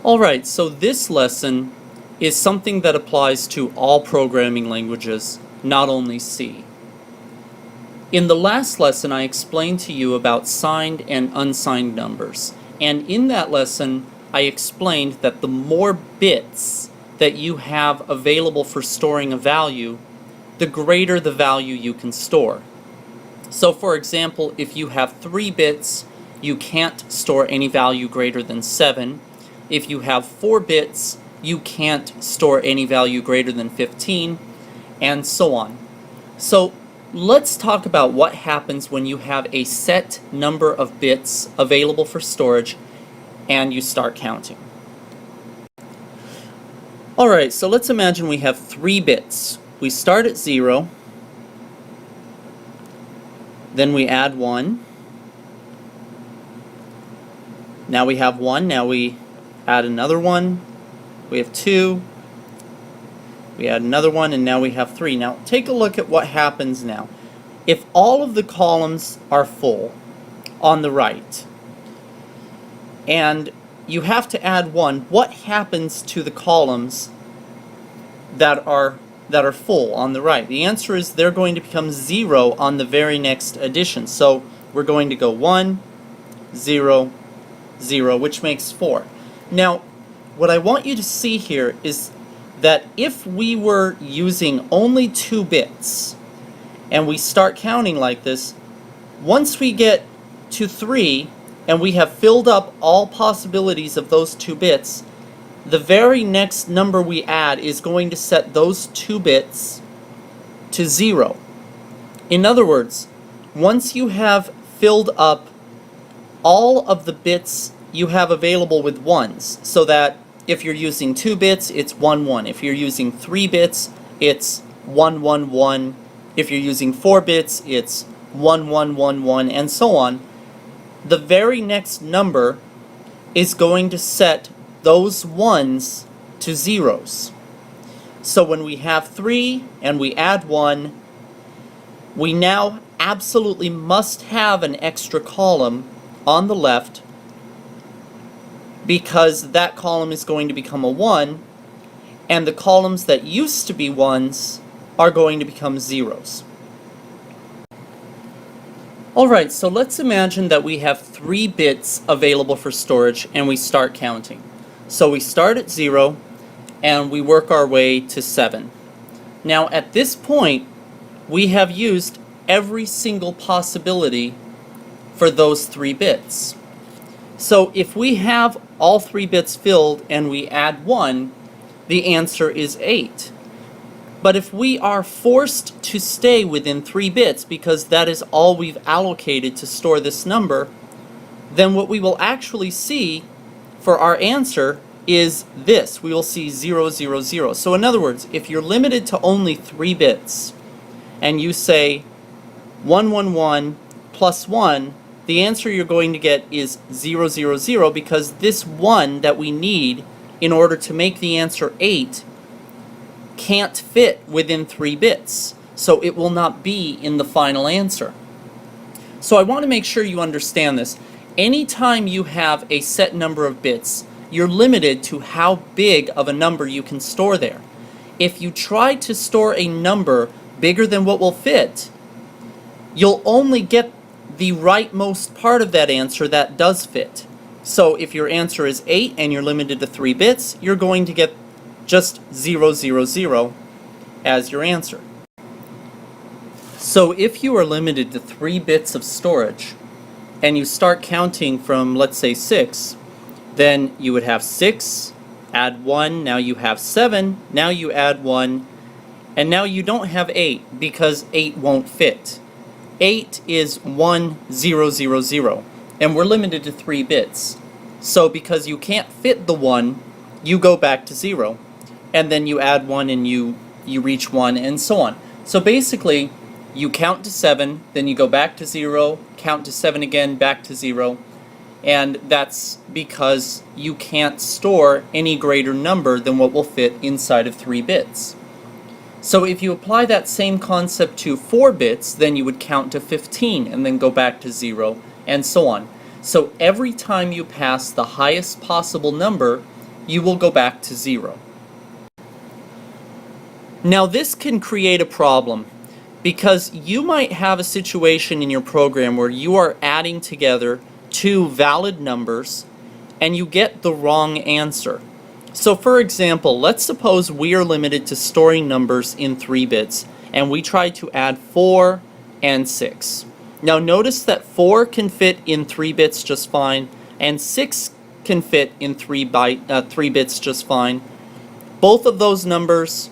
Alright, so this lesson is something that applies to all programming languages, not only C. In the last lesson, I explained to you about signed and unsigned numbers, and in that lesson, I explained that the more bits that you have available for storing a value, the greater the value you can store. So for example, if you have 3 bits, you can't store any value greater than 7. If you have 4 bits, you can't store any value greater than 15, and so on. So let's talk about what happens when you have a set number of bits available for storage and you start counting. Alright, so let's imagine we have 3 bits. We start at 0, then we add 1. Now we have 1, now we add another 1. We have 2. We add another 1, and now we have 3. Now take a look at what happens now. If all of the columns are full on the right, and you have to add 1, what happens to the columns that are full on the right? The answer is they're going to become 0 on the very next addition. So we're going to go 1, 0, 0, which makes 4. Now, what I want you to see here is that if we were using only 2 bits and we start counting like this, once we get to 3 and we have filled up all possibilities of those 2 bits, the very next number we add is going to set those 2 bits to 0. In other words, once you have filled up all of the bits you have available with 1s, so that if you're using 2 bits, it's 1, 1. If you're using 3 bits, it's 1, 1, 1. If you're using 4 bits, it's 1, 1, 1, 1, and so on. The very next number is going to set those 1s to 0s. So when we have 3 and we add 1, we now absolutely must have an extra column on the left, because that column is going to become a 1, and the columns that used to be 1s are going to become 0s. Alright, so let's imagine that we have 3 bits available for storage and we start counting. So we start at 0 and we work our way to 7. Now at this point, we have used every single possibility for those 3 bits. So if we have all 3 bits filled and we add 1, the answer is 8. But if we are forced to stay within 3 bits because that is all we've allocated to store this number, then what we will actually see for our answer is this. We will see 0, 0, 0. So in other words, if you're limited to only 3 bits and you say 1, 1, 1 plus 1, the answer you're going to get is 0, 0, 0, because this 1 that we need in order to make the answer 8 can't fit within 3 bits. So it will not be in the final answer. So I want to make sure you understand this. Anytime you have a set number of bits, you're limited to how big of a number you can store there. If you try to store a number bigger than what will fit, you'll only get the rightmost part of that answer that does fit. So if your answer is 8 and you're limited to 3 bits, you're going to get just 0, 0, 0 as your answer. So if you are limited to 3 bits of storage and you start counting from, let's say, 6, then you would have 6, add 1, now you have 7, now you add 1, and now you don't have 8 because 8 won't fit. 8 is 1, 0, 0, 0, and we're limited to 3 bits. So because you can't fit the 1, you go back to 0, and then you add 1 and you reach 1, and so on. So basically, you count to 7, then you go back to 0, count to 7 again, back to 0, and that's because you can't store any greater number than what will fit inside of 3 bits. So if you apply that same concept to 4 bits, then you would count to 15 and then go back to 0, and so on. So every time you pass the highest possible number, you will go back to 0. Now this can create a problem because you might have a situation in your program where you are adding together two valid numbers and you get the wrong answer. So for example, let's suppose we are limited to storing numbers in 3 bits and we try to add 4 and 6. Now notice that 4 can fit in 3 bits just fine and 6 can fit in 3 bits just fine. Both of those numbers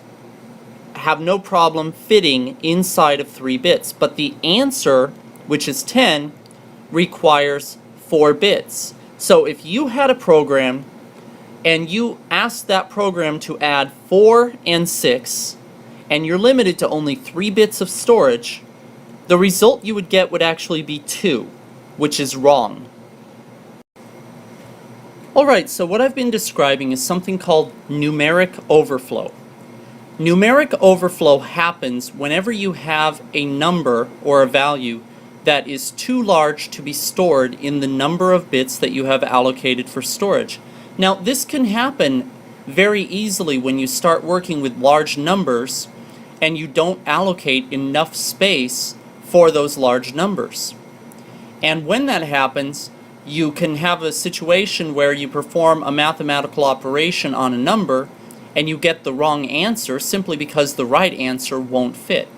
have no problem fitting inside of 3 bits, but the answer, which is 10, requires 4 bits. So if you had a program and you asked that program to add 4 and 6 and you're limited to only 3 bits of storage, the result you would get would actually be 2, which is wrong. Alright, so what I've been describing is something called numeric overflow. Numeric overflow happens whenever you have a number or a value that is too large to be stored in the number of bits that you have allocated for storage. Now, this can happen very easily when you start working with large numbers and you don't allocate enough space for those large numbers. And when that happens, you can have a situation where you perform a mathematical operation on a number and you get the wrong answer simply because the right answer won't fit.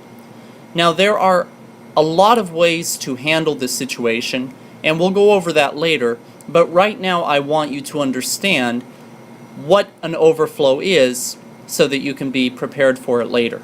Now there are a lot of ways to handle this situation, and we'll go over that later, but right now I want you to understand what an overflow is so that you can be prepared for it later.